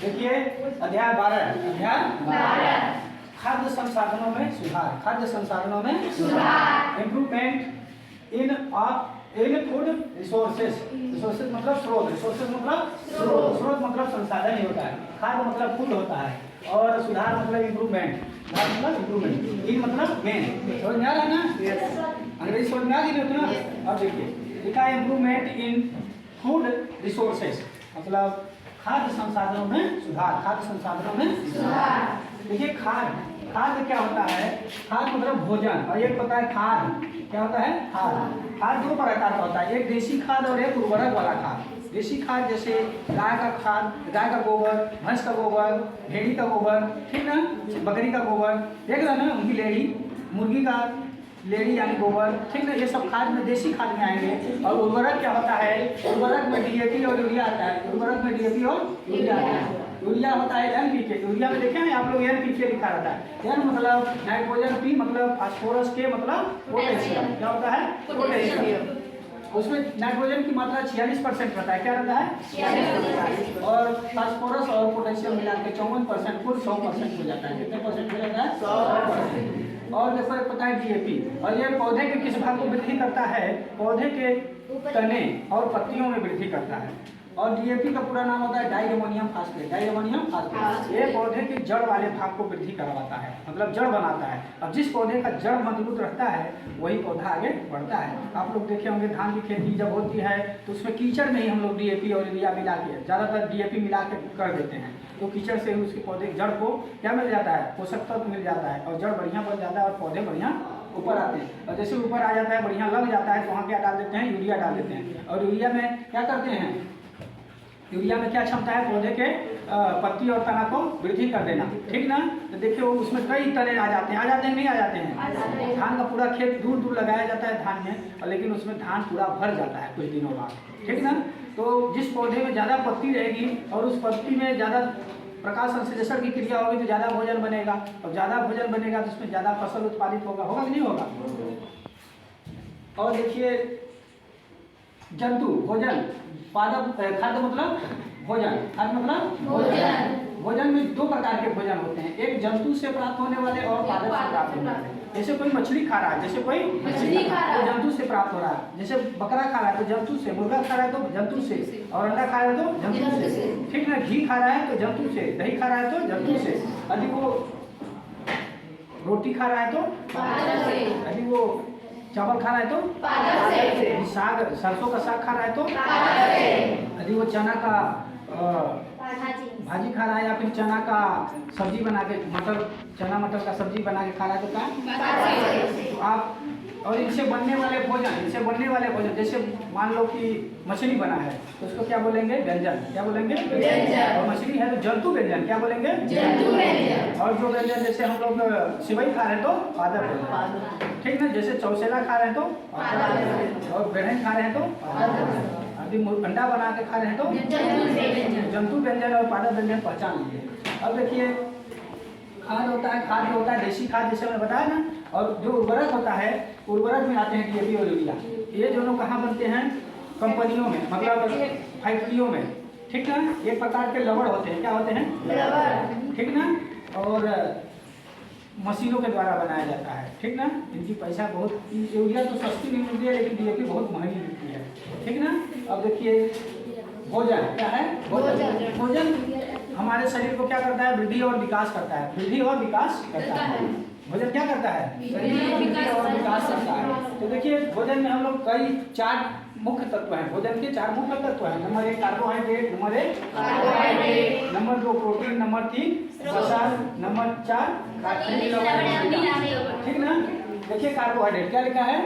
देखिए अध्याय 12 खाद्य संसाधनों में सुधार। खाद्य संसाधनों में सुधार, improvement in food resources. Resources मतलब स्रोत, रिसोर्सेज मतलब स्रोत मतलब संसाधन ही होता है। खाद्य मतलब फूड होता है और सुधार मतलब इम्प्रूवमेंट, मतलब इम्प्रूवमेंट, इन मतलब मेन। समझ में आ रहा है ना? अंग्रेजी समझ में आ गई ना? अब देखिए लिखा है इम्प्रूवमेंट इन फूड रिसोर्सेज मतलब खाद्य संसाधनों में सुधार। खाद्य संसाधनों में सुधार। देखिए खाद्य क्या होता है? खाद्य मतलब भोजन, और एक होता है खाद। क्या होता है? खाद। खाद दो प्रकार का होता है, एक देशी खाद और एक उर्वरक वाला खाद। देशी खाद जैसे गाय का खाद, गाय का गोबर, भैंस का गोबर, भेड़ी का गोबर, ठीक ना, बकरी का गोबर, देख रहे ना, उनकी लेड़ी, मुर्गी का लेडी यानी गोबर, ठीक ना, ये सब खाद में देशी खाद में आएंगे। और उर्वरक क्या होता है? उर्वरक में डीएपी और यूरिया आता है। उर्वरक में डीएपी और यूरिया आता है। यूरिया होता है एनपीके। यूरिया में देखे हैं आप लोग एनपीके लिखा रहता है। एन मतलब नाइट्रोजन, पी मतलब फास्फोरस, के मतलब पोटेशियम। क्या होता है? पोटेशियम। उसमें नाइट्रोजन की मात्रा 46% रहता है। क्या रहता है? 46%। और फास्फोरस और पोटेशियम मिला के 54%, कुल 100% हो जाता है। कितने परसेंट हो जाता है? 100%। और जैसा पता है डीएपी, और ये पौधे के किस भाग को वृद्धि करता है? पौधे के तने और पत्तियों में वृद्धि करता है। और डीएपी का पूरा नाम होता है di ammonium phosphate. Di ammonium phosphate ये पौधे के जड़ वाले भाग को वृद्धि करवाता है, मतलब जड़ बनाता है। अब जिस पौधे का जड़ मजबूत रहता है वही पौधा आगे बढ़ता है। आप लोग देखे होंगे धान की खेती जब होती है तो उसमें कीचड़ में ही हम लोग डीएपी और यूरिया मिला के, ज़्यादातर डीएपी मिला के कर देते हैं, तो कीचड़ से उसके पौधे जड़ को क्या मिल जाता है? पोषक तत्व मिल जाता है और जड़ बढ़िया बन जाता है और पौधे बढ़िया ऊपर आते हैं। और जैसे ऊपर आ जाता है, बढ़िया लग जाता है, तो वहाँ क्या डाल देते हैं? यूरिया डाल देते हैं। और यूरिया में क्या करते हैं? यूरिया में क्या क्षमता है? पौधे के पत्ती और तना को वृद्धि कर देना, ठीक ना। तो देखिए वो उसमें कई तने आ जाते हैं, नहीं आ जाते हैं? धान का पूरा खेत दूर दूर लगाया जाता है धान में, और लेकिन उसमें धान पूरा भर जाता है कुछ दिनों बाद, ठीक ना। तो जिस पौधे में ज़्यादा पत्ती रहेगी और उस पत्ती में ज़्यादा प्रकाश संश्लेषण की क्रिया होगी तो ज़्यादा भोजन बनेगा, और ज़्यादा भोजन बनेगा तो उसमें ज़्यादा फसल उत्पादित होगा कि नहीं होगा? और देखिए जंतु भोजन, खाद्य मतलब भोजन, खाद्य मतलब भोजन। भोजन में दो प्रकार के भोजन होते हैं, एक जंतु से प्राप्त होने वाले और पादप से प्राप्त होने वाले। जैसे कोई मछली खा रहा है, जैसे कोई मछली खा रहा है तो जंतु से प्राप्त हो रहा है। जैसे बकरा खा रहा है तो जंतु से, मुर्गा खा रहा है तो जंतु से, और अंडा खा रहा है तो जंतु से, ठीक ना। घी खा रहा है तो जंतु से, दही खा रहा है तो जंतु से, यदि वो रोटी खा रहा है तो, यदि वो चावल खा रहा है तो साग, सरसों का साग खा रहा है तो, यदि वो चना का भाजी खा रहा है या फिर चना का सब्जी बना के, चना मटर का सब्जी बना के खा रहा है तो क्या? तो आप और इनसे बनने वाले भोजन, जैसे मान लो कि मछली बना है तो उसको क्या बोलेंगे? व्यंजन। क्या बोलेंगे? व्यंजन। और मछली है तो जंतु व्यंजन। क्या बोलेंगे? जंतु व्यंजन। और जो व्यंजन जैसे हम लोग सिवई खा रहे हैं तो पादप व्यंजन, ठीक ना। जैसे चौसेला खा रहे हैं तो पादप, और बेरहन खा रहे हैं तो पादप, यदि अंडा बना के खा रहे हैं तो जंतु व्यंजन और पादप व्यंजन पहचान लीजिए। अब देखिए खाद होता है, खाद्य होता है देशी खाद जैसे मैंने बताया ना, और जो उर्वरक होता है, उर्वरक में आते हैं डीएपी और यूरिया। ये दोनों कहाँ बनते हैं? कंपनियों में, मतलब फैक्ट्रियों में, ठीक ना। एक प्रकार के लवण होते हैं। क्या होते हैं? लवण, ठीक ना। और मशीनों के द्वारा बनाया जाता है, ठीक ना। इनकी पैसा बहुत, यूरिया तो सस्ती नहीं मिलती है लेकिन डीएपी बहुत महंगी मिलती है, ठीक ना। अब देखिए भोजन क्या है? भोजन हमारे शरीर को क्या करता है? वृद्धि और विकास करता है। वृद्धि और विकास करता है। भोजन क्या करता है? वृद्धि और विकास करता है। तो देखिए भोजन में हम लोग कई 4 मुख्य तत्व हैं। भोजन के 4 मुख्य तत्व हैं। Number 1 carbohydrate, number 2 protein, number 3 वसा, नंबर 4 ठीक ना। देखिए कार्बोहाइड्रेट क्या लिखा है?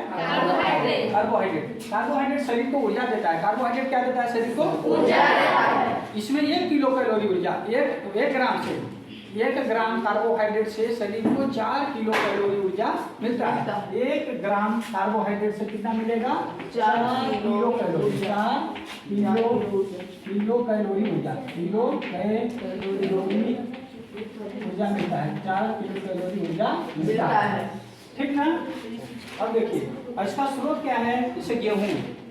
कार्बोहाइड्रेट शरीर को ऊर्जा देता है। कार्बोहाइड्रेट क्या देता है? शरीर को ऊर्जा देता है। इसमें 1 किलो कैलोरी ऊर्जा, 1 ग्राम से, 1 ग्राम कार्बोहाइड्रेट से शरीर को 4 किलो कैलोरी ऊर्जा मिलता है। 1 ग्राम कार्बोहाइड्रेट से कितना मिलेगा? 4 किलो कैलोरी, 4 किलो कैलोरी ऊर्जा, ऊर्जा मिलता है। 4 किलो कैलोरी ऊर्जा मिलता है, ठीक ना। अब देखिए इसका स्रोत क्या है? जैसे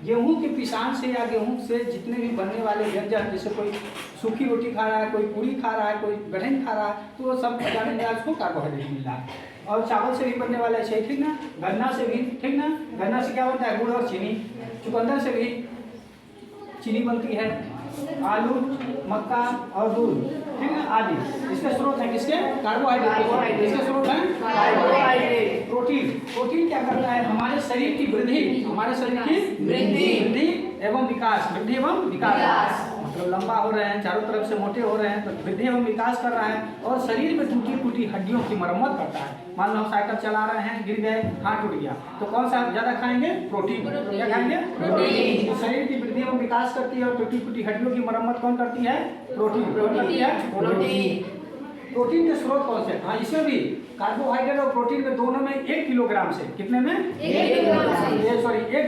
गेहूं के पिसान से या गेहूं से जितने भी बनने वाले व्यंजन, जैसे कोई सूखी रोटी खा रहा है, कोई पूरी खा रहा है, कोई गठन खा रहा है, तो वो सब विटामिन मिला उसको कार्बोहाइड्रेट मिल रहा है। और चावल से भी बनने वाला है, ठीक ना, गन्ना से भी, ठीक ना, गन्ना से क्या बनता है, गुड़ और चीनी। चुकंदर से भी चीनी बनती है, आलू, मक्का और दूध, ठीक है, आदि इसके स्रोत हैं। किसके? कार्बोहाइड्रेट। इसके स्रोत हैं कार्बोहाइड्रेट। प्रोटीन, प्रोटीन क्या करता है, हमारे शरीर की वृद्धि, हमारे शरीर की वृद्धि एवं विकास, वृद्धि एवं विकास, मतलब लंबा हो रहे हैं, चारों तरफ से मोटे हो रहे हैं, तो वृद्धि एवं विकास कर रहा है। और शरीर में टूटी फूटी हड्डियों की मरम्मत करता है। मान लो साइकिल चला रहे हैं, गिर गए, हाथ टूट गया, तो कौन सा ज्यादा खाएंगे? प्रोटीन। क्या खाएंगे? प्रोटीन। शरीर की वृद्धि एवं विकास करती है और टूटी फूटी हड्डियों की मरम्मत कौन करती है? प्रोटीन। प्रोटीन। प्रोटीन के स्रोत कौन से? हाँ, इसमें भी कार्बोहाइड्रेट और प्रोटीन में दोनों में 1 किलोग्राम से, कितने में? 1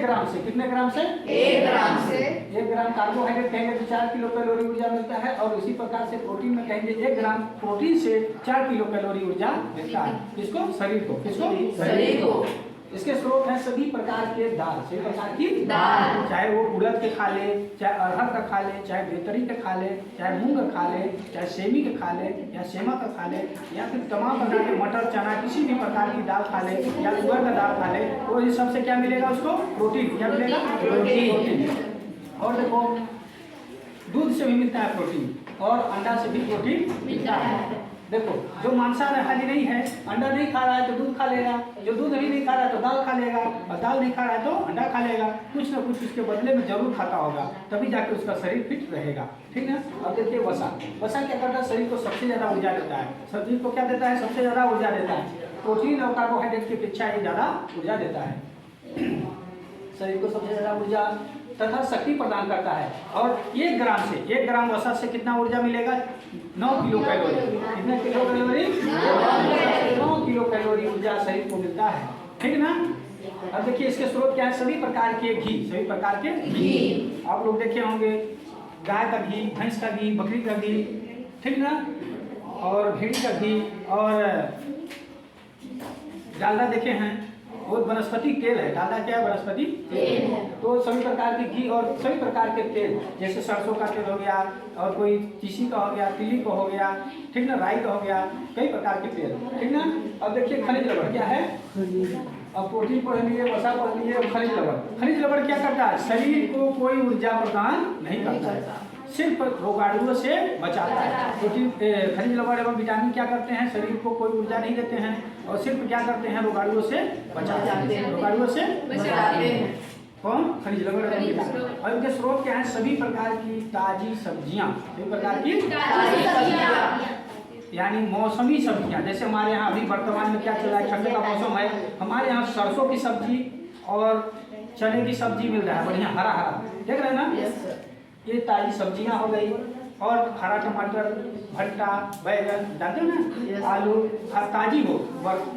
ग्राम से, कितने ग्राम से? 1 ग्राम से। 1 ग्राम कार्बोहाइड्रेट कहेंगे तो 4 किलो कैलोरी ऊर्जा मिलता है, और इसी प्रकार से प्रोटीन में कहेंगे 1 ग्राम प्रोटीन से 4 किलो कैलोरी ऊर्जा मिलता है। किसको? शरीर को। किसको? शरीर को। इसके स्रोत हैं सभी प्रकार के दाल, सभी प्रकार की दाल, चाहे वो उड़द के खा ले, चाहे अरहर का खा ले, चाहे बेतरी के खा ले, चाहे मूंग का खा ले, चाहे सेमी के खा ले, या सेमा का खा ले, या फिर तमाम प्रकार के मटर, चना, किसी भी प्रकार की दाल खा ले, या उड़द का दाल खा ले, तो इस सबसे क्या मिलेगा उसको? प्रोटीन। क्या मिलेगा? प्रोटीन। और देखो, दूध से भी मिलता है प्रोटीन, और अंडा से भी प्रोटीन मिलता है। देखो, जो मांसाहारी नहीं है, अंडा नहीं खा रहा है तो दूध खा लेगा, जो दूध अभी नहीं खा रहा है तो दाल खा लेगा, और दाल नहीं खा रहा है तो अंडा खा लेगा। कुछ ना कुछ उसके बदले में जरूर खाता होगा, तभी जाके उसका शरीर फिट रहेगा, ठीक है। अब देखिए वसा, वसा क्या करता है? शरीर को सबसे ज्यादा ऊर्जा देता है। शरीर को क्या देता है? सबसे ज्यादा ऊर्जा देता है। प्रोटीन और कार्बोहाइड्रेट की अपेक्षा ये ज्यादा ऊर्जा देता है। शरीर को सबसे ज्यादा ऊर्जा तथा शक्ति प्रदान करता है। और 1 ग्राम से, 1 ग्राम वसा से कितना ऊर्जा मिलेगा? 9 किलो कैलोरी। कितने किलो कैलोरी? 9 किलो कैलोरी ऊर्जा शरीर को मिलता है, ठीक ना। अब देखिए इसके स्रोत क्या है? सभी प्रकार के घी, सभी प्रकार के घी। आप लोग देखे होंगे, गाय का घी, भैंस का घी, बकरी का घी, ठीक ना, और भेड़ी का घी, और डालडा देखे हैं, वो वनस्पति तेल है। डालडा क्या है? वनस्पति तेल है। तो सभी प्रकार के घी और सभी प्रकार के तेल, जैसे सरसों का तेल हो गया, और कोई तीसी का हो गया, तिली का हो गया, ठीक ना, राई का हो गया, कई प्रकार के तेल, ठीक ना। अब देखिए खनिज लवण क्या है? अब प्रोटीन पढ़ लिए, वसा पढ़ लिए, और खनिज लवण। खनिज लवण क्या करता है? शरीर को कोई ऊर्जा प्रदान नहीं करता है, सिर्फ रोगाणुओं से बचाता है। प्रोटीन, खनिज लवण एवं विटामिन क्या करते हैं? शरीर को कोई ऊर्जा नहीं देते हैं, और सिर्फ क्या करते हैं? रोगाणुओं से बचाते हैं, रोगाणुओं से बचाते हैं। कौन? खनिज लवण एवं विटामिन। और इनके स्रोत क्या है? सभी प्रकार की ताजी सब्जियां, सभी प्रकार की ताजी सब्जियां, यानी मौसमी सब्जियां। जैसे हमारे यहाँ अभी वर्तमान में क्या चल रहा है? ठंड का मौसम है, हमारे यहाँ सरसों की सब्जी और चने की सब्जी मिल रहा है, बढ़िया हरा हरा, देख रहे हैं ना। ये ताजी सब्जियां हो गई। और हरा टमाटर, भट्टा, बैगन डालते हो ना, आलू ताजी हो।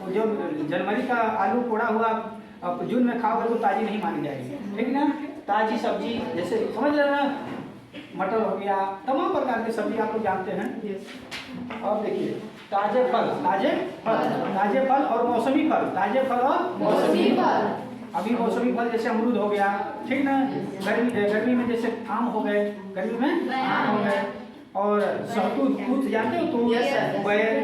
जो जनवरी का आलू कोड़ा हुआ अब जून में खाओगे तो ताजी नहीं मानी जाएगी, ठीक ना। ताजी सब्जी, जैसे समझ रहे ना, मटर हो गया, तमाम प्रकार की सब्जी आप लोग जानते हैं। और देखिए ताजे फल, ताजे फल और मौसमी फल, ताजे फल और मौसमी फल। अभी मौसमी फल जैसे अमरूद हो गया, ठीक ना। गर्मी में जैसे आम हो गए, गर्मी में आम हो गए, और सहतूत जानते हो तो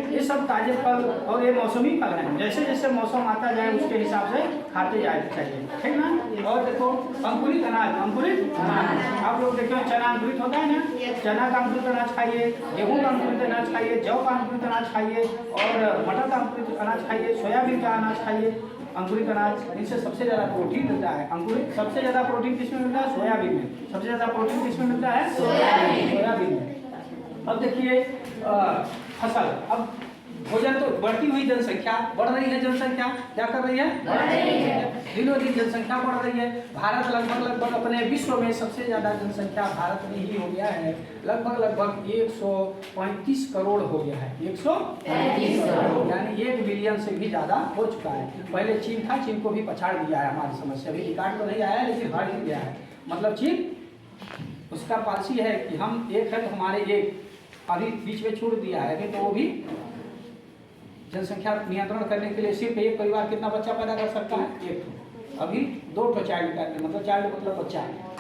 ये सब ताजे फल और ये मौसमी फल हैं। जैसे जैसे मौसम आता जाए उसके हिसाब से खाते जाए चाहिए, ठीक ना। और देखो अंकुरित अनाज, अंकुरित अनाज आप लोग देखो, चना अंकुरित होता है ना, चना का अंकुरित अनाज खाइए, गेहूं का अंकुरित अनाज खाइए, जौ का अंकुरित अनाज खाइए, और मटर का अंकुरित अनाज खाइए, सोयाबीन का अनाज खाइए। अंकुरित अनाज, इनसे सबसे ज्यादा प्रोटीन मिलता है। अंकुरित सबसे ज्यादा प्रोटीन किसमें मिलता है? सोयाबीन में। सबसे ज्यादा प्रोटीन किसमें मिलता है? सोयाबीन में। अब देखिए फसल, अब भोजन तो बढ़ती हुई जनसंख्या, बढ़ रही है जनसंख्या, क्या कर रही है? बढ़ रही है, दिनों दिन जनसंख्या बढ़ रही है। भारत लगभग अपने विश्व में सबसे ज्यादा जनसंख्या भारत में ही हो गया है, लगभग 135 करोड़ हो गया है, 135 करोड़, यानी 1 बिलियन से भी ज्यादा हो चुका है। पहले चीन था, चीन को भी पछाड़ दिया है हमारी समझ से, अभी रिकॉर्ड तो नहीं आया है लेकिन बढ़ ही गया है। मतलब चीन, उसका पॉलिसी है कि हम एक है तो हमारे एक, अभी बीच में छूट दिया है, अभी तो वो भी जनसंख्या नियंत्रण करने के लिए सिर्फ एक परिवार कितना बच्चा पैदा कर सकता है? 1। अभी दो तो चाइल्ड टाइप में, मतलब चाइल्ड मतलब बच्चा,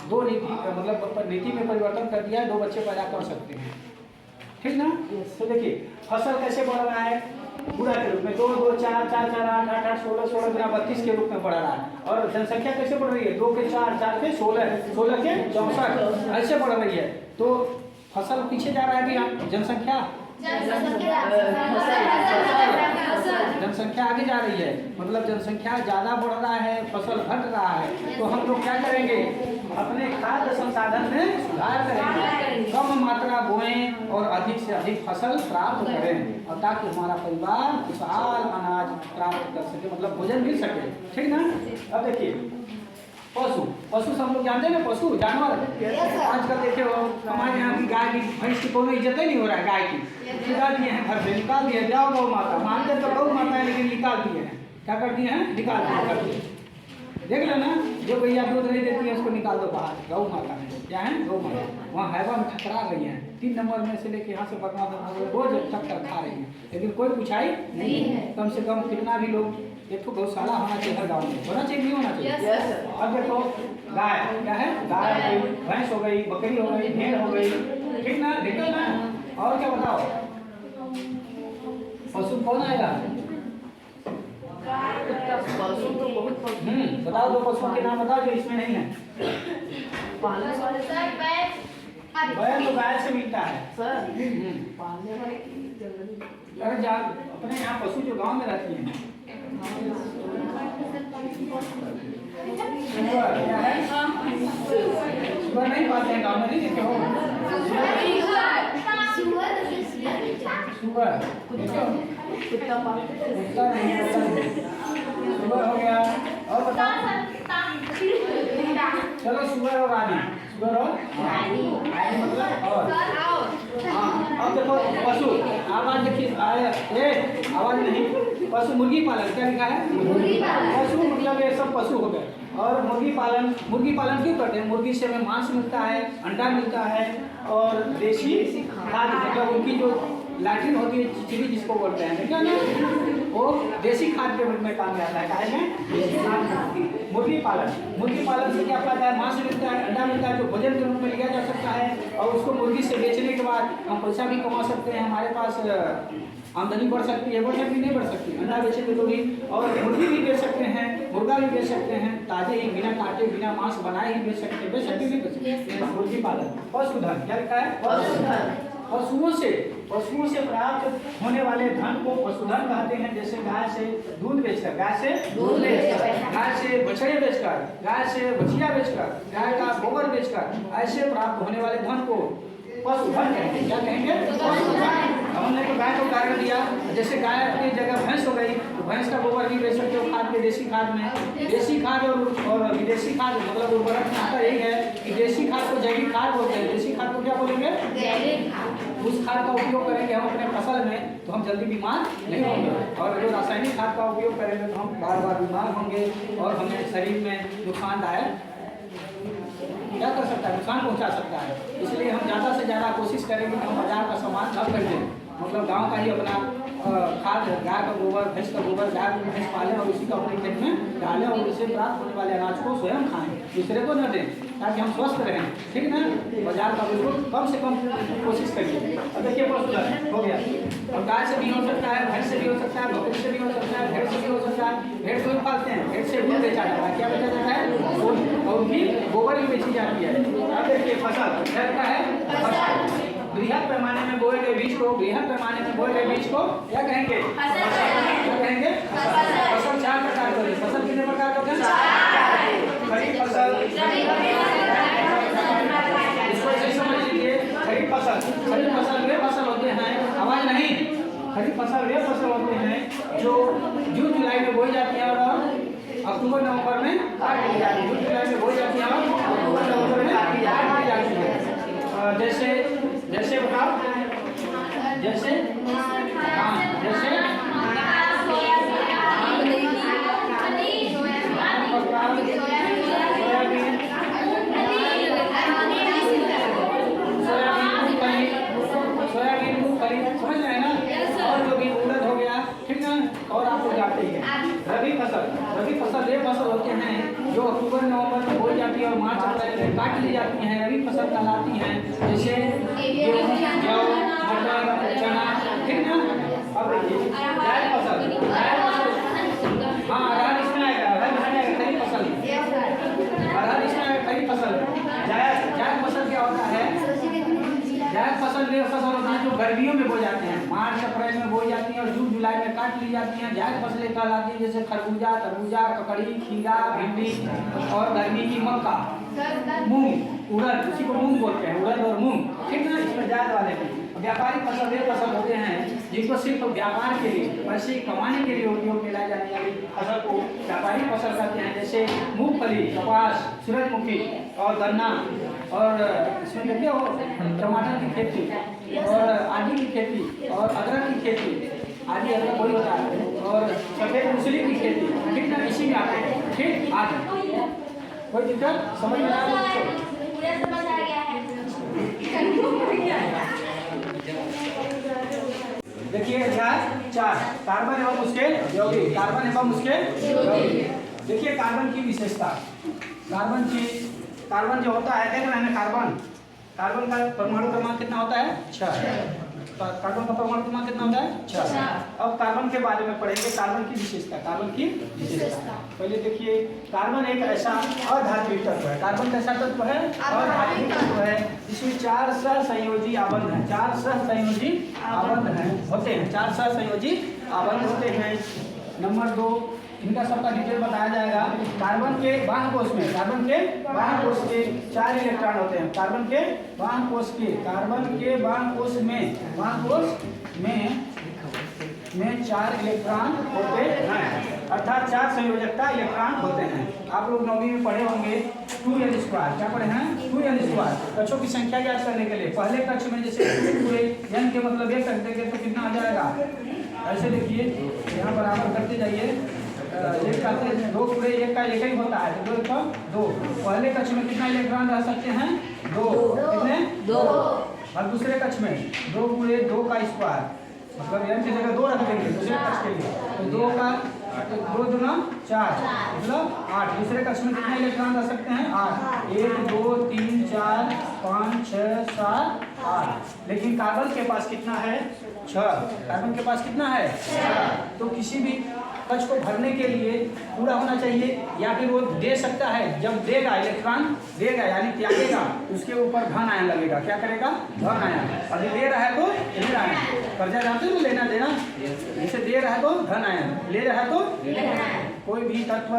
दो नीति मतलब नीति में परिवर्तन कर दिया है, दो बच्चे पैदा कर सकते हैं, ठीक ना। तो देखिए फसल कैसे बढ़ रहा है, गुणा के रूप में 2 2 4 4 4 8 8 8 16 16 गुना 32 के रूप में बढ़ रहा है। और जनसंख्या कैसे बढ़ रही है, 2 के 4 4 के 16 16 के 64 ऐसे बढ़ रही है। तो फसल पीछे जा रहा है कि जनसंख्या जनसंख्या आगे जा रही है, मतलब जनसंख्या ज्यादा बढ़ रहा है, फसल घट रहा है। तो हम लोग क्या करेंगे, अपने खाद्य संसाधन में सुधार करेंगे, कम मात्रा बोएं और अधिक से अधिक फसल प्राप्त करें, और ताकि हमारा परिवार खुशहाल अनाज प्राप्त कर सके, मतलब भोजन मिल सके, ठीक ना। अब देखिए पशु, पशु सब लोग जानते हैं ना, पशु जानवर। आजकल देखे हो हमारे यहाँ की गाय की भैंस की कोई इज्जत ही नहीं हो रहा है, गाय की निकाल दिए हैं घर से, निकाल दिए, जाओ गौ माता मानते तो गौ माता है, लेकिन निकाल दिए हैं, क्या कर दिए हैं, निकाल दिए। देख लो ना, जो भैया दूध नहीं देती है उसको निकाल दो बाहर, गौ माता में क्या है, गौ माता वहाँ हैवा में ठकरा रही है, 3 नंबर में से लेके यहाँ से बदमा रोज टक्कर खा रही है, लेकिन कोई पूछाई नहीं है। कम से कम कितना भी लोग, एक तो गौशाला होना चाहिए हर गाँव में, होना चाहिए नहीं होना चाहिए। अब देखो गाय क्या है, गाय हो गई, भैंस हो गई, बकरी हो गई, भेड़ हो गई, ठीक ना, देखो ना। और क्या बताओ, पशु कौन आएगा, बताओ दो पशुओं के नाम बताओ जो इसमें नहीं है। बैल तो गाय से मिलता है अरे जा अपने यहाँ पशु जो गांव में रहती हैं, क्या है, सुअर नहीं पाते हैं गांव में, नहीं देखे हो सुअर, कुत्ता नहीं, सुअर हो गया। और बताओ, चलो सुअर और रानी, सुअर और रानी मतलब और हाँ। अब देखो पशु, आवाज देखिए आवाज नहीं, पशु मुर्गी पालन, क्या लिखा है, पशु मतलब ये सब पशु हो गए। और मुर्गी पालन क्यों करते हैं, मुर्गी से हमें मांस मिलता है, अंडा मिलता है, और देसी खाद मतलब उनकी जो लैट्रिन होती है, चिचड़ी जिसको बोलते हैं, क्या ना, वो देसी खाद के रूप में काम में आता है, काहे में देसी खाद। मुर्गी पालन से क्या फायदा है, मांस मिलता है, अंडा मिलता है, जो भोजन के रूप में लिया जा सकता है, और उसको मुर्गी से बेचने के बाद हम पैसा भी कमा सकते हैं, हमारे पास आमदनी बढ़ सकती है, नहीं बढ़ सकती, अंडा बेचेंगे तो भी, और मुर्गी भी बेच सकते हैं, मुर्गा भी बेच सकते हैं, ताजे ही बिना काटे बिना मांस बनाए ही बेच सकते हैं, मुर्गी पालन। पशुधन क्या लिखा है, पशुधन, पशुओं से प्राप्त होने वाले धन को पशुधन कहते हैं। जैसे गाय से दूध बेचकर, गाय से बछड़े बेचकर, गाय से बछिया बेचकर, गाय का गोबर बेचकर, ऐसे प्राप्त होने वाले धन को पशुधन कहेंगे। क्या कहेंगे, पशुधन। हमने तो गाय का उदाहरण दिया, जैसे गाय अपनी जगह भैंस हो गई, तो भैंस का गोबर भी बेच सकते हो खाद के, देसी खाद में। देसी खाद और विदेशी खाद मतलब उर्वरक में आता यही है कि देसी खाद को जैविक खाद बोलते हैं, देसी खाद को क्या बोलेंगे, जैविक खाद। उस खाद का उपयोग करेंगे हम अपने फसल में तो हम जल्दी बीमार नहीं होंगे, और जो रासायनिक खाद का उपयोग करेंगे तो हम बार बार बीमार होंगे, और हमें शरीर में नुकसानदायक क्या कर सकता है, नुकसान पहुंचा सकता है। इसलिए हम ज़्यादा से ज़्यादा कोशिश करेंगे कि हम बाजार का सामान न खरीदें, मतलब गांव का ही अपना खाद, गाय का गोबर, भैंस का गोबर, गाय को भैंस पालें और उसी को अपने खेत में डालें, और उससे प्राप्त होने वाले अनाज को स्वयं खाएं, दूसरे को न दें, ताकि हम स्वस्थ रहें, ठीक ना। बाजार का बिल्कुल कम से कम कोशिश करिए। अब देखिए पशुधन हो गया, और गाय से भी हो सकता है, भैंस से भी हो सकता है, बकरी से भी हो सकता है, भेड़ से भी हो सकता है। भेड़ को भी पालते हैं, भेड़ से दूध बेचा जाता है, क्या बेचा जाता है, और उनकी गोबर भी बेची जाती है। अब देखिए फसल क्या है, बृहद पैमाने में बोए गए बीज को, क्या कहेंगे, क्या कहेंगे, फसल। 4 प्रकार के, फसल कितने प्रकार के होते हैं, खरीफ फसल, इसको ऐसे समझ लीजिए, खरीफ फसल वे फसल होते हैं, आवाज नहीं, खरीफ फसल वे फसल होते हैं जो जून जुलाई में बोई जाती है और अक्टूबर नवंबर में काट ली जाती है। जून जुलाई में बोई जाती है और अक्टूबर नवंबर में काट ली जाती है। जैसे बताओ, जैसे सोयाबीन, मूंगफली, समझ रहे हैं ना, और जो भी उड़द हो गया, ठीक ना। और आपको जाते हैं रबी फसल वे फसल होते हैं जो अक्टूबर काट ली जाती हैं, रबी फसल कहलाती हैं, जैसे गेहूं, जौ, मटर, चना, ठीक ना। अब देखिए जायद फसल, हाँ अरहर इसमें आएगा, अरहर आएगा खरीफ फसल, अरहर इसमें आएगा खरीफ फसल। जायद फसल क्या होता है? जायद फसल वे फसल होती है जो गर्मियों में बो जाते हैं, मार्च अप्रैल में बोई जाती हैं और जून जुलाई में काट ली जाती हैं। जायद फसलें कहलाती हैं जैसे खरबूजा, तरबूजा, ककड़ी, खीरा, भिंडी और गर्मी की मक्का, मूंग, उड़द, उसी को मूंग बोलते हैं, उड़द और मूंग, ठीक ना। इसमें जायद वाले की व्यापारिक फसल वे फसल होते हैं जिनको सिर्फ व्यापार के लिए, पैसे कमाने के लिए उपयोग में लाई जाने वाली फसल को व्यापारिक फसल कहते हैं, जैसे मूंगफली, कपास, सूरजमुखी और गन्ना, और इसमें देखिए वो टमाटर की खेती और आदि की खेती और अदरक की खेती, आदि अदरक वही होता है, और सफेद मूंगफली की खेती, ठीक ना, इसी में आते हैं, ठीक। आदि कोई दिक्कत समझ में आ रहा है? देखिए अध्याय 4 कार्बन एवं उसके यौगिक, कार्बन एवं उसके यौगिक। देखिए कार्बन की विशेषता, कार्बन जो होता है, देख रहे हैं कार्बन का परमाणु क्रमांक कितना होता है? 6। कार्बन का परमाणु क्रमांक कितना होता है? 6। अब कार्बन के बारे में पढ़ेंगे, कार्बन की विशेषता। पहले देखिए कार्बन एक ऐसा अधात्विक तत्व है, कार्बन कैसा तत्व है? अधात्विक तत्व है, जिसमें 4 सहसंयोजी आबंध हैं, 4 सहसंयोजी आबंध हैं होते हैं, 4 सहसंयोजी आबंध होते हैं। नंबर 2, इनका सबका डिटेल बताया जाएगा। कार्बन के बाह्य कोश में, कार्बन के बाह्य कोश के 4 इलेक्ट्रॉन होते हैं, कार्बन के बाह्य कोश में 4 इलेक्ट्रॉन होते हैं, अर्थात 4 संयोजकता इलेक्ट्रॉन होते हैं। आप लोग 9वीं में पढ़े होंगे 2n², क्या पढ़े हैं? 2n²। कक्षों की संख्या ज्ञात करने के लिए पहले कक्ष में जैसे पूरे n के मतलब 1 रख देंगे तो कितना आ जाएगा? ऐसे देखिए यहाँ बराबर करते जाइए, 1 का 2 पूरे 1 का 1 ही होता है, तो 2 का 2। पहले कक्ष में कितना इलेक्ट्रॉन रह सकते हैं? 2। कितने? 2। और दूसरे कक्ष में 2 पूरे 2 का स्क्वायर, मतलब n की जगह 2 रख देंगे दूसरे कक्ष के लिए, तो 2 का 2 दूना 4 मतलब 8। दूसरे कक्ष में कितने इलेक्ट्रॉन रह सकते हैं? 8। 1 2 3 4 5 6 7 8। लेकिन कार्बन के पास कितना है? 6। कार्बन के पास कितना है? 6। तो किसी भी कक्ष को भरने के लिए पूरा होना चाहिए, या फिर वो दे सकता है, जब देगा इलेक्ट्रॉन देगा यानी त्यागेगा, उसके ऊपर धन आयन लगेगा। क्या करेगा? धन आयन। अभी दे रहा है तो ऋण आयन, कर्जा जानते हो लेना देना, जैसे दे रहा है तो धन आयन, ले रहा है तो ऋण आयन। कोई भी तत्व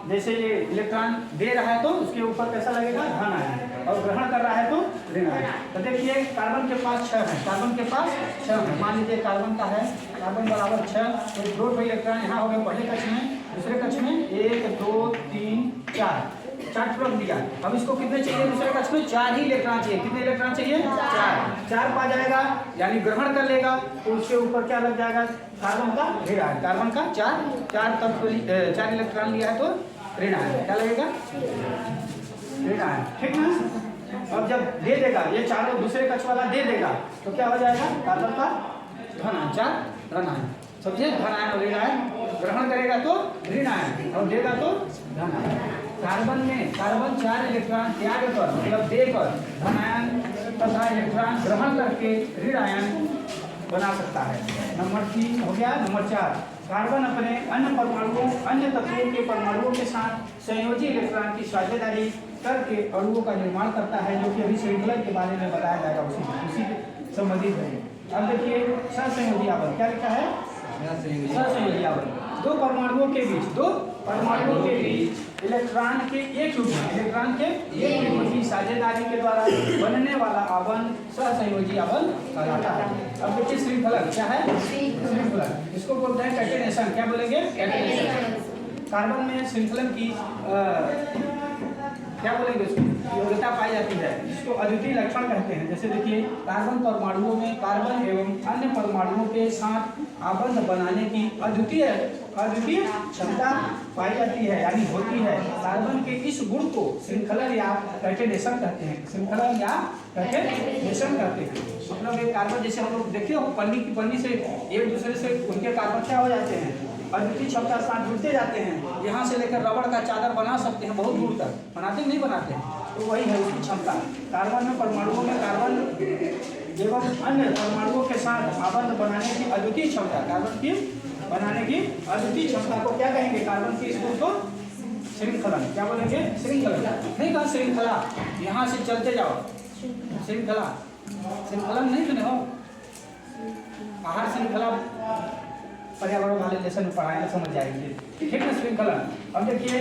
जैसे ये इलेक्ट्रॉन दे रहा है तो उसके ऊपर कैसा लगेगा? धन आयन, और ग्रहण कर रहा है तो ऋण आयन। तो देखिए कार्बन के पास 6 है, कार्बन के पास 6 है। मान लीजिए कार्बन का है, कार्बन बराबर 6, तो 2 इलेक्ट्रॉन यहाँ हो गए पहले कक्ष में, दूसरे कक्ष में 1 2 3 4 रख दिया। अब इसको कितने चाहिए? दूसरे कक्ष में 4 ही इलेक्ट्रॉन चाहिए। कितने इलेक्ट्रॉन चाहिए? 4 पा जाएगा यानी ग्रहण कर लेगा, तो उसके ऊपर क्या लग जाएगा? कार्बन का ऋण आयन। कार्बन का 4 इलेक्ट्रॉन लिया है तो ऋण आयन, क्या लगेगा? ऋण आयन, ठीक ना। अब जब दे देगा ये चारों, दूसरे कक्ष वाला दे देगा तो क्या हो जाएगा? कार्बन का धन आयन, 4 धन आयन, समझे? धन आयन और ऋण आयन, ग्रहण करेगा तो ऋण आयन और देगा तो धन आयन। कार्बन में 4 इलेक्ट्रॉन त्याग कर मतलब देकर धन आयन तथा इलेक्ट्रॉन ग्रहण करके ऋण आयन बना सकता है। नंबर 3 हो गया। नंबर 4, कार्बन अपने अन्य परमाणुओं, अन्य तत्वों के परमाणुओं के साथ संयोजी इलेक्ट्रॉन की साझेदारी करके अणुओं का निर्माण करता है, जो कि अभी श्रृंखलन के बारे में बताया जाएगा, उसी से संबंधित है। अब देखिए सहसंयोजी आबंध, क्या लिखा है? सहसंयोजी आबंध। 2 परमाणुओं के बीच इलेक्ट्रॉन के एक युग्म की साझेदारी के द्वारा बनने वाला आबंध सहसंयोजी आबंध कहलाता है। अब देखिए श्रृंखलन क्या है? श्रृंखलन, इसको बोलते हैं कैटेनेशन। क्या बोलेंगे? कैटेनेशन। कार्बन में श्रृंखलन की क्या बोलेंगे? उसको योग्यता पाई जाती है, जिसको अद्वितीय लक्षण कहते हैं। जैसे देखिए कार्बन परमाणुओं में कार्बन एवं अन्य परमाणुओं के साथ आबंध बनाने की अद्वितीय क्षमता पाई जाती है यानी होती है। कार्बन के इस गुण को श्रृंखलन या कैटेनेशन कहते हैं। श्रृंखलन या कैटेनेशन कहते हैं मतलब एक कार्बन, जैसे हम लोग देखते हो पन्नी से एक दूसरे से उनके कार्बन क्या हो जाते हैं? अद्वितीय क्षमता साथ जुड़ते जाते हैं। यहाँ से लेकर रबड़ का चादर बना सकते हैं, बहुत दूर तक बनाते नहीं बनाते हैं, तो वही है उसकी क्षमता। कार्बन में परमाणुओं में कार्बन एवं अन्य परमाणुओं के साथ आबंध बनाने की अद्वितीय क्षमता, कार्बन की बनाने की अद्वितीय क्षमता को क्या कहेंगे? कार्बन की इस गुण को श्रृंखलन, क्या बोलेंगे? श्रृंखलन। नहीं कहा श्रृंखला, यहाँ से चलते जाओ, श्रृंखला, श्रृंखलन नहीं सुने हो? आहार श्रृंखला पर्यावरण वाले लेसन में पढ़ाएंगे, समझ जाएंगे, ठीक है ना? श्रृंखलन। अब देखिए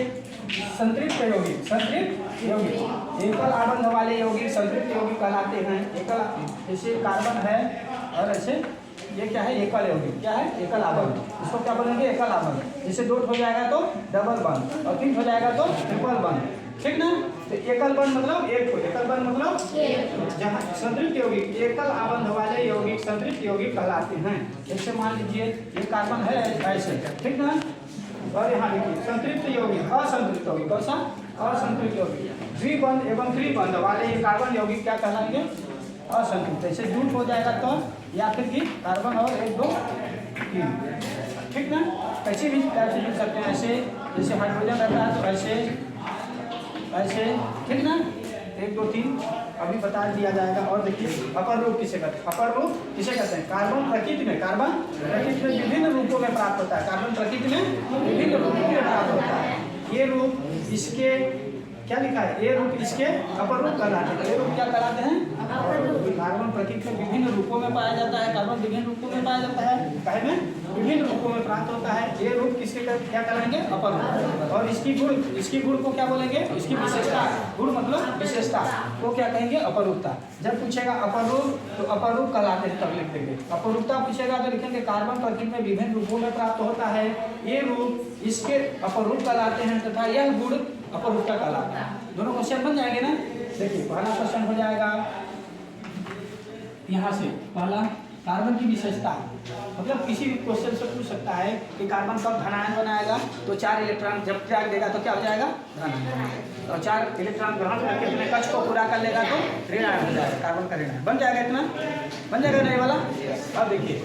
संतृप्त यौगिक, संतृप्त यौगिक एकल आबंध वाले यौगिक संतृप्त यौगिक कहलाते हैं। एकल, जैसे कार्बन है और ऐसे ये क्या है? एकल यौगिक, क्या है? एकल आबंध, इसको क्या बोलेंगे? एकल आबंध। जैसे 2 हो जाएगा तो डबल बंध और 3 हो जाएगा तो ट्रिपल बंध, ठीक ना? तो एकल बंध मतलब एक हो, एकल बंध मतलब जहाँ संतृप्त यौगिक एकल आबंध वाले यौगिक संतृप्त यौगिक कहलाते हैं। जैसे मान लीजिए ये कार्बन है ऐसे, ठीक ना? और यहाँ देखिए संतृप्त यौगिक, असंतृप्त यौगिक, कौन सा? असंतृप्त यौगिक। द्विबंध एवं त्रिबंध वाले ये कार्बन यौगिक क्या कहलाएंगे? असंतृप्त। जैसे जूट हो जाएगा तो, या फिर कि कार्बन और 1 2 3, ठीक ना? कैसे भी टाइप से लिख सकते हैं, ऐसे जैसे हाइड्रोजन रहता है तो ऐसे ऐसे, ठीक ना? 1 2 3 अभी बता दिया जाएगा। और देखिए अपर रूप किसे कहते हैं? अपर रूप किसे कहते हैं? कार्बन प्रकृति में, कार्बन प्रकृति में विभिन्न रूपों में प्राप्त होता है। कार्बन प्रकृति में विभिन्न रूपों में प्राप्त होता है। ये रूप इसके क्या लिखा है? ये रूप इसके अपर रूप कहलाते हैं। ये रूप क्या कहलाते हैं? कार्बन प्रकृति में विभिन्न रूपों में पाया जाता है। कार्बन विभिन्न रूपों में पाया जाता है, काहे में? विभिन्न रूपों में प्राप्त होता है। ये रूप किसके क्या कहलाएंगे? अपर रूप। और इसकी गुण को क्या बोलेंगे? इसकी विशेषता, गुण मतलब विशेषता को क्या कहेंगे? अपरूपता। जब पूछेगा अपर रूप तो अपर रूप कहलाते हैं, तब लिख देंगे। अपरूपता पूछेगा तो लिखेंगे कार्बन प्रकृति में विभिन्न रूपों में प्राप्त होता है। ये रूप इसके अपरूप कहलाते हैं तथा यह गुण अपरूपता कहलाता है। दोनों क्वेश्चन बन जाएंगे ना? देखिए पहला क्वेश्चन हो जाएगा यहाँ से, पहला कार्बन की विशेषता, मतलब किसी भी क्वेश्चन से पूछ सकता है कि कार्बन कब धनायन बनाएगा, तो 4 इलेक्ट्रॉन जब त्याग देगा तो क्या हो जाएगा? धनायन। और 4 इलेक्ट्रॉन ग्रहण करके अपने कक्ष को पूरा कर लेगा तो ऋणायन हो जाएगा, कार्बन का ऋणायन बन जाएगा। इतना बन जाएगा नहीं वाला? अब देखिए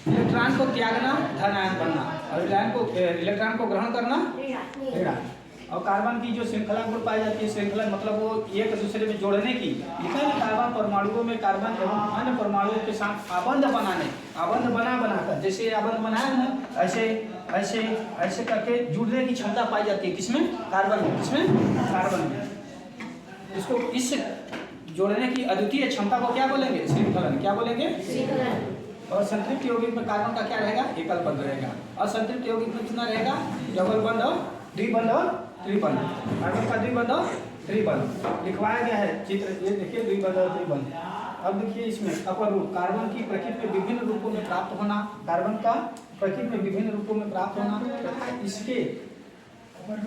इलेक्ट्रॉन को त्यागना धनायन बनना, और इलेक्ट्रॉन को ग्रहण करना ऋणायन। और कार्बन की जो श्रृंखला गुण पाई जाती है, श्रृंखला मतलब वो एक दूसरे में जोड़ने की, लिखा है कार्बन परमाणुओं में कार्बन एवं अन्य परमाणुओं के साथ आबंध बनाने, आबंध बनाकर, जैसे आबंध बनाया ना ऐसे ऐसे ऐसे करके जुड़ने की क्षमता पाई जाती है। किसमें? कार्बन में। किसमें? कार्बन में। इसको इस जोड़ने की अद्वितीय क्षमता को क्या बोलेंगे? श्रृंखलन। क्या बोलेंगे? श्रृंखलन। और संतृप्त यौगिक में कार्बन का क्या रहेगा? एकल बंध रहेगा। असंतृप्त यौगिक में कितना रहेगा? डबल बंध और द्विबंध और त्रिबंध। कार्बन का द्विबंध और त्रिबंध लिखवाया गया है चित्र, ये देखिए द्विबंध और त्रिबंध। अब देखिए इसमें अपर रूप, कार्बन की प्रकृति में विभिन्न रूपों में प्राप्त होना, कार्बन का प्रकृति में विभिन्न रूपों में प्राप्त होना तथा इसके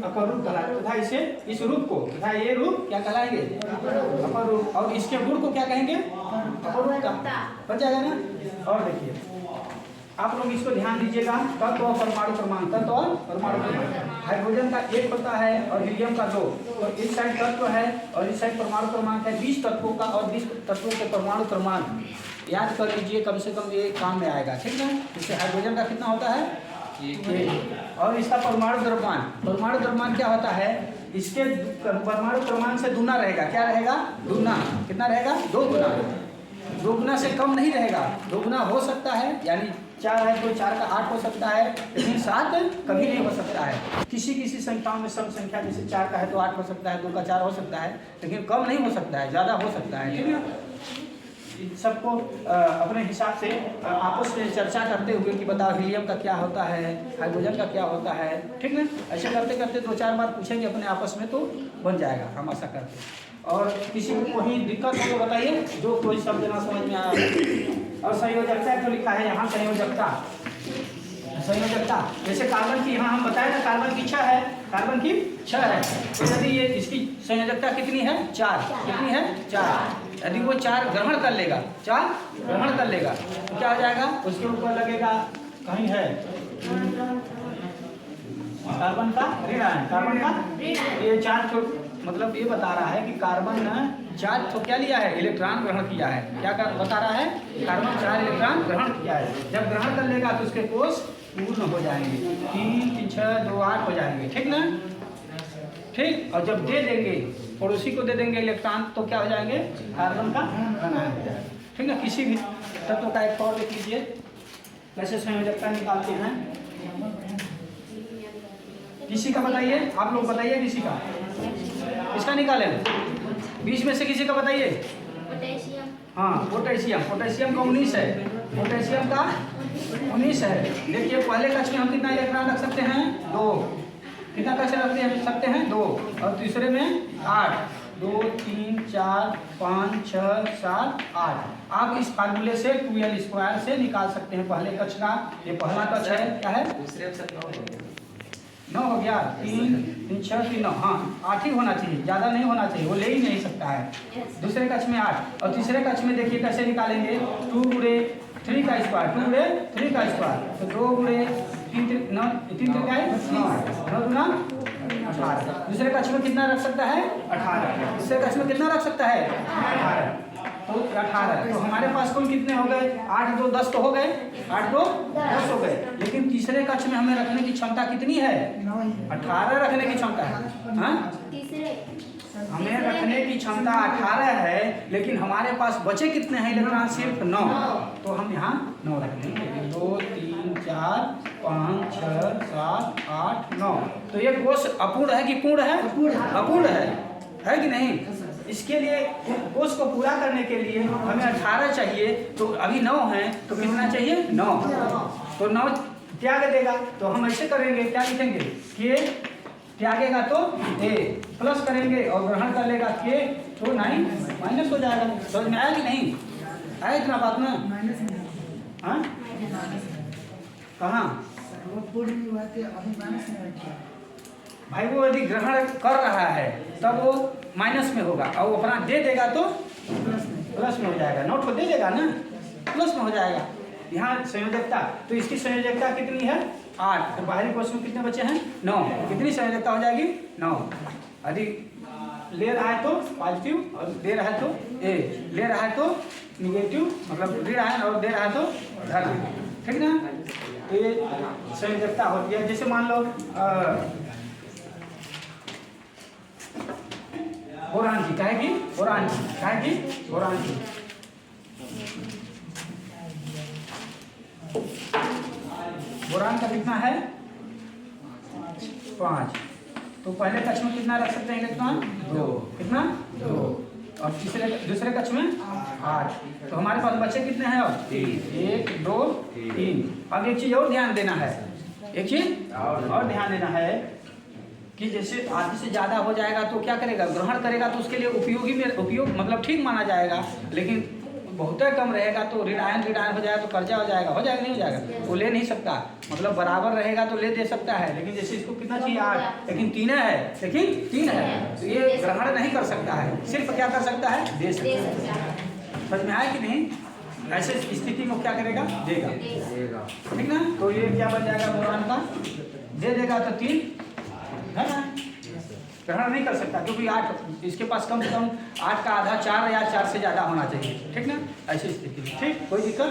अपर रूप कहलाते तथा इसे इस रूप को तथा ये रूप क्या कहलाएंगे? अपर रूप। और इसके गुण को क्या कहेंगे? अपर रूप का। बच जाएगा ना? और देखिए आप लोग इसको ध्यान दीजिएगा, तत्व और परमाणु क्रमांक, तत्व और परमाणु क्रमांक। हाइड्रोजन का 1 होता है और हीलियम का 2, तो इस साइड तत्व है और इस साइड परमाणु क्रमांक है। 20 तत्वों का और 20 तत्वों के परमाणु क्रमांक याद कर लीजिए, कम से कम ये काम में आएगा, ठीक है? इससे हाइड्रोजन का कितना होता है? 1। और इसका परमाणु द्रव्यमान क्या होता है? इसके परमाणु क्रमांक से दूना रहेगा। क्या रहेगा? दूना। कितना रहेगा? 2 गुना। 2 गुना से कम नहीं रहेगा, 2 गुना हो सकता है, यानी 4 है तो 4 का 8 हो सकता है, लेकिन 7 कभी नहीं हो सकता है। किसी संख्याओं में सम संख्या जैसे 4 का है तो 8 हो सकता है, 2 का 4 हो सकता है, लेकिन कम नहीं हो सकता है, ज़्यादा हो सकता है, ठीक है? सबको अपने हिसाब से आपस में चर्चा करते हुए कि बताओ हीलियम का क्या होता है, हाइड्रोजन का क्या होता है, ठीक ना? ऐसे करते करते 2-4 बार पूछेंगे अपने आपस में तो बन जाएगा, हम आशा करते हैं। और किसी को कोई दिक्कत हो तो बताइए, जो कोई शब्द ना समझ में आया। और संयोजकता जो लिखा है यहाँ, संयोजकता, जैसे कार्बन की यहाँ हम बताए ना, कार्बन की 6 है, कार्बन की 6 है, तो यदि ये इसकी संयोजकता कितनी है? 4। कितनी है? 4। यदि वो 4 ग्रहण कर लेगा, 4 ग्रहण कर लेगा तो क्या हो जाएगा? उसके ऊपर लगेगा कहीं है कार्बन का ऋणायन, कार्बन का ये 4 मतलब ये बता रहा है कि कार्बन ने 4 तो क्या लिया है? इलेक्ट्रॉन ग्रहण किया है। क्या बता रहा है? कार्बन 4 इलेक्ट्रॉन ग्रहण किया है। जब ग्रहण कर लेगा तो उसके कोष पूर्ण हो जाएंगे, 3 3 6 2 8 हो जाएंगे, ठीक ना? ठीक। और जब दे देंगे पड़ोसी को दे देंगे इलेक्ट्रॉन तो क्या हो जाएंगे, कार्बन का आयन हो जाएगा। ठीक ना। किसी भी तत्व का एक और देख लीजिए कैसे संयोजकता निकालते हैं। किसी का बताइए, आप लोग बताइए किसी का, किसका निकाले, बीच में से किसी का बताइए। पोटेशियम। हाँ पोटेशियम, पोटेशियम का 19 है, पोटेशियम का 19 है। देखिए पहले कक्ष में हम कितना इलेक्ट्रॉन रख सकते हैं, 2। कितना कक्ष रख सकते हैं, 2। और तीसरे में 8, 2 3 4 5 6 7 8। आप इस फार्मूले से 2l² से निकाल सकते हैं पहले कक्ष का। ये पहला कक्ष है, क्या है, दूसरे अक्षर 9 हो गया, 3 3 6 3 9। हाँ 8 ही होना चाहिए, ज़्यादा नहीं होना चाहिए, वो ले ही नहीं सकता है। दूसरे कक्ष में 8 और तीसरे कक्ष में देखिए कैसे निकालेंगे, 2 गुणे 3 का स्क्वायर, 2 गुणे 3 का स्क्वायर, तो 2 गुणे 3 9 3 का 9 गुना 18। दूसरे कक्ष में कितना रख सकता है, 18। दूसरे कक्ष में कितना रख सकता है, 18। तो 18, तो हमारे पास कुल कितने हो गए, 8 2 10 तो हो गए, 8 2 10 हो गए। लेकिन तीसरे कक्ष में हमें रखने की क्षमता कितनी है, 18 रखने की क्षमता है। हाँ हमें रखने की क्षमता 18 है, लेकिन हमारे पास बचे कितने हैं इलेक्ट्रॉन, सिर्फ 9। तो हम यहाँ 9 रखेंगे, 2 3 4 5 6 7 8 9। तो ये कोष अपूर्ण है कि पूर्ण है, अपूर्ण है कि नहीं। इसके लिए कोष को पूरा करने के लिए हमें 18 चाहिए, तो अभी 9 है, तो कितना चाहिए, 9। तो 9 त्याग देगा, तो हम ऐसे करेंगे, क्या लिखेंगे, के त्यागेगा तो ए, प्लस करेंगे और ग्रहण कर लेगा के, तो 9 माइनस हो जाएगा। समझ में आया कि नहीं आया इतना बात में। हाँ कहाँ भाई, वो यदि ग्रहण कर रहा है तब वो माइनस में होगा, और वो अपना दे देगा तो प्लस में हो जाएगा। नोट को दे देगा ना, प्लस में हो जाएगा। यहाँ संयोजकता, तो इसकी संयोजकता कितनी है, 8। तो बाहरी कोष में कितने बचे हैं, 9। कितनी संयोजकता हो जाएगी, 9। यदि ले रहा है तो पॉजिटिव और दे रहा है तो ए, ले रहा है तो निगेटिव, मतलब दे रहा है और दे रहा है तो धन। ठीक ना। तो ये संयोजकता होती है। जैसे मान लो बोरान जी, कहेगी बोरान जी, कहेगी बोरान जी, बोरान का कितना है, 5। तो पहले कक्ष में कितना रख सकते हैं इलेक्ट्रॉन, 2। कितना, 2। और दूसरे कक्ष में 8। तो हमारे पास बचे कितने हैं अब, 1 2 3। अब एक चीज और ध्यान देना है, एक चीज और ध्यान देना है कि जैसे आधे से ज़्यादा हो जाएगा तो क्या करेगा, ग्रहण करेगा, तो उसके लिए उपयोग मतलब ठीक माना जाएगा। लेकिन बहुत कम रहेगा तो ऋण आयन हो जाएगा तो कर्जा हो जाएगा नहीं हो जाएगा, वो ले नहीं सकता। मतलब बराबर रहेगा तो ले दे सकता है, लेकिन जैसे इसको कितना चाहिए, 8, लेकिन 3 है, लेकिन 3 है, तो ये ग्रहण नहीं कर सकता है, सिर्फ क्या कर सकता है, दे सकता है। समझ में आया कि नहीं। ऐसे स्थिति को क्या करेगा, देगा। ठीक ना। तो ये क्या बन जाएगा, बोरान का दे देगा तो 3 है ना, ग्रहण नहीं कर सकता, क्योंकि 8, इसके पास कम से कम 8 का आधा 4 या 4 से ज़्यादा होना चाहिए। ठीक ना, ऐसी स्थिति में। ठीक, कोई दिक्कत